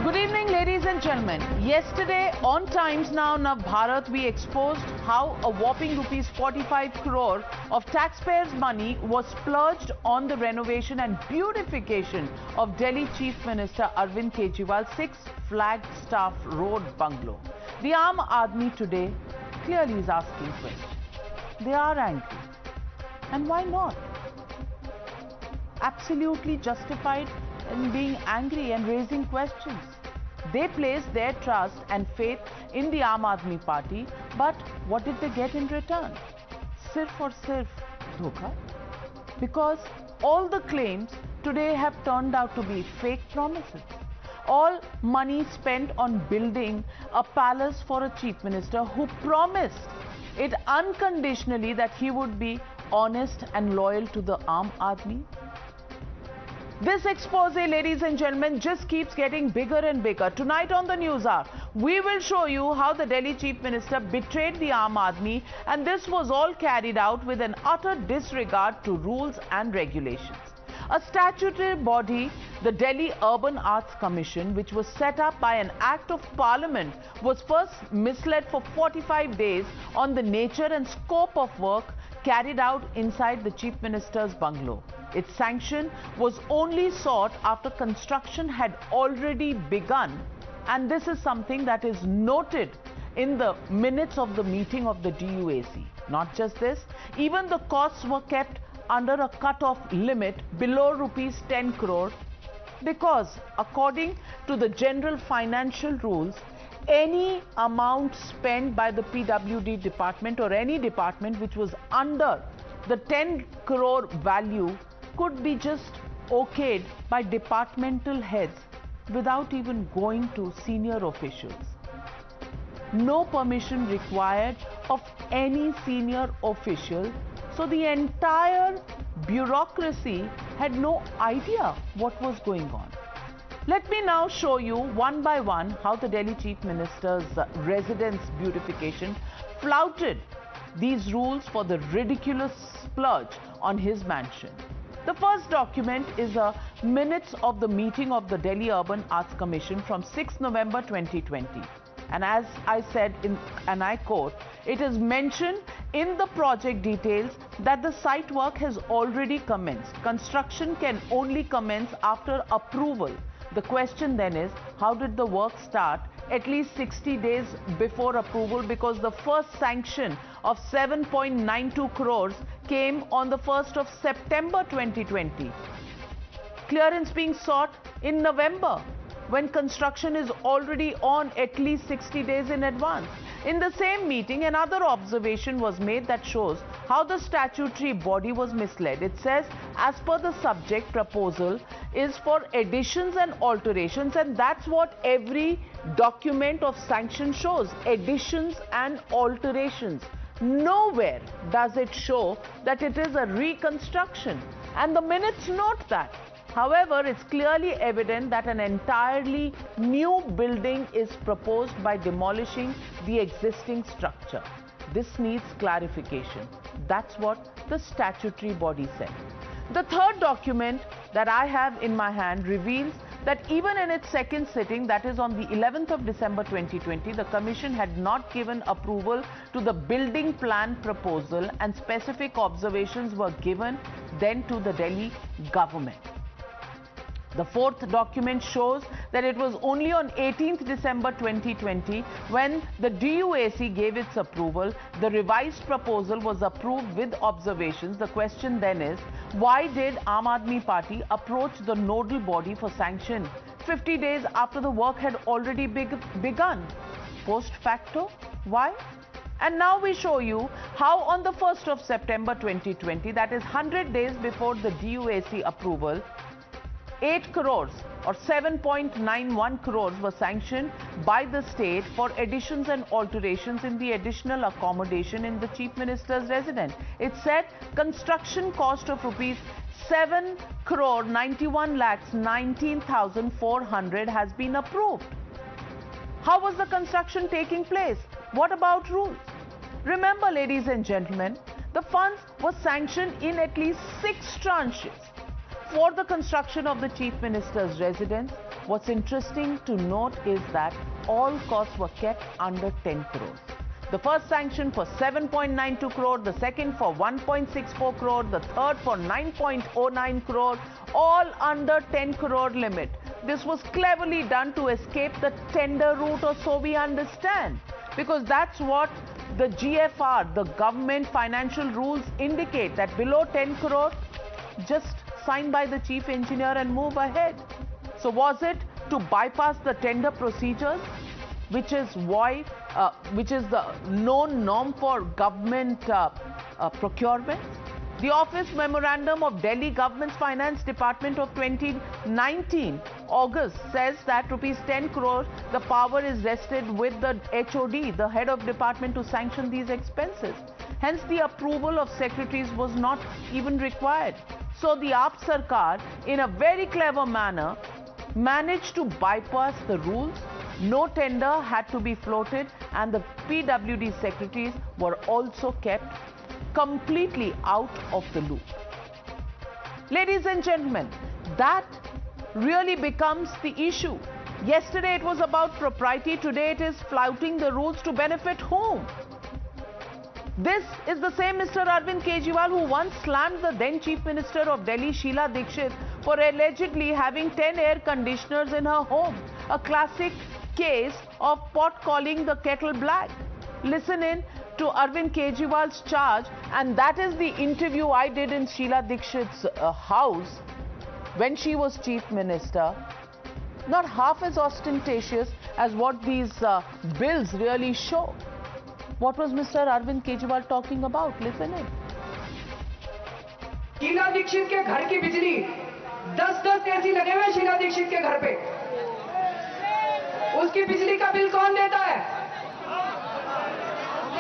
Good evening, ladies and gentlemen. Yesterday on Times Now Bharat, we exposed how a whopping rupees 45 crore of taxpayers' money was splurged on the renovation and beautification of Delhi Chief Minister Arvind Kejriwal's 6 Flagstaff Road bungalow. The Aam Aadmi today clearly is asking questions. They are angry. And why not? Absolutely justified in being angry and raising questions. They placed their trust and faith in the Aam Aadmi Party, but what did they get in return? Sirf aur sirf dhokha. Because all the claims today have turned out to be fake promises. All money spent on building a palace for a chief minister who promised it unconditionally that he would be honest and loyal to the Aam Aadmi. This expose, ladies and gentlemen, just keeps getting bigger and bigger. Tonight on the News Hour, we will show you how the Delhi Chief Minister betrayed the Aam Aadmi, and this was all carried out with an utter disregard to rules and regulations. A statutory body, the Delhi Urban Arts Commission, which was set up by an Act of Parliament, was first misled for 45 days on the nature and scope of work carried out inside the Chief Minister's bungalow. Its sanction was only sought after construction had already begun, and this is something that is noted in the minutes of the meeting of the DUAC. Not just this, even the costs were kept under a cut-off limit below rupees 10 crore because according to the general financial rules, any amount spent by the PWD department or any department which was under the 10 crore value could be just okayed by departmental heads without even going to senior officials. No permission required of any senior official, so the entire bureaucracy had no idea what was going on. Let me now show you one by one how the Delhi Chief Minister's residence beautification flouted these rules for the ridiculous splurge on his mansion. The first document is a minutes of the meeting of the Delhi Urban Arts Commission from 6 November 2020. And as I said, and I quote, it is mentioned in the project details that the site work has already commenced. Construction can only commence after approval. The question then is, how did the work start at least 60 days before approval? Because the first sanction of 7.92 crores came on the 1st of September 2020. Clearance being sought in November, when construction is already on at least 60 days in advance. In the same meeting, another observation was made that shows how the statutory body was misled. It says, as per the subject, proposal is for additions and alterations, and that's what every document of sanction shows, additions and alterations. Nowhere does it show that it is a reconstruction, and the minutes note that. However, it's clearly evident that an entirely new building is proposed by demolishing the existing structure. This needs clarification. That's what the statutory body said. The third document that I have in my hand reveals that even in its second sitting, that is on the 11th of December 2020, the Commission had not given approval to the building plan proposal, and specific observations were given then to the Delhi government. The fourth document shows that it was only on 18th December 2020 when the DUAC gave its approval. The revised proposal was approved with observations. The question then is, why did Aam Aadmi Party approach the nodal body for sanction 50 days after the work had already begun? Post facto? Why? And now we show you how on the 1st of September 2020, that is 100 days before the DUAC approval, 8 crores or 7.91 crores were sanctioned by the state for additions and alterations in the additional accommodation in the Chief Minister's residence. It said construction cost of rupees 7 crore 91 lakhs 19,400 has been approved. How was the construction taking place? What about rules? Remember, ladies and gentlemen, the funds were sanctioned in at least 6 tranches for the construction of the Chief Minister's residence, What's interesting to note is that all costs were kept under 10 crores. The first sanction for 7.92 crore, the second for 1.64 crore, the third for 9.09 crore, all under 10 crore limit. This was cleverly done to escape the tender route, or so we understand, because that's what the GFR, the government financial rules, indicate, that below 10 crore, just sign by the chief engineer and move ahead. So was it to bypass the tender procedures, which is the known norm for government procurement? The Office Memorandum of Delhi Government's Finance Department of 2019 August says that rupees 10 crore, the power is vested with the HOD, the head of department, to sanction these expenses. Hence, the approval of secretaries was not even required. So the AAP Sarkar, in a very clever manner, managed to bypass the rules. No tender had to be floated, and the PWD secretaries were also kept completely out of the loop. Ladies and gentlemen, that really becomes the issue. Yesterday it was about propriety, today it is flouting the rules to benefit whom? This is the same Mr. Arvind Kejriwal who once slammed the then Chief Minister of Delhi, Sheila Dikshit, for allegedly having 10 air conditioners in her home. A classic case of pot calling the kettle black. Listen in to Arvind Kejriwal's charge, and that is the interview I did in Sheila Dikshit's house when she was Chief Minister. Not half as ostentatious as what these bills really show. What was Mr. Arvind Kejriwal talking about? Listen in. Sheila Dikshit के घर की बिजली 10-10 AC लगे हुए शीला दीक्षित के घर पे। उसकी बिजली का बिल कौन देता है?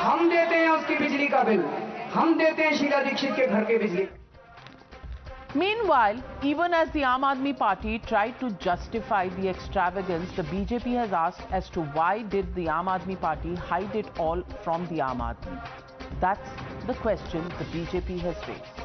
हम देते हैं उसकी बिजली का बिल। हम देते हैं शीला दीक्षित के घर के बिजली। Meanwhile, even as the Aam Aadmi Party tried to justify the extravagance, the BJP has asked as to why did the Aam Aadmi Party hide it all from the Aam Aadmi. That's the question the BJP has raised.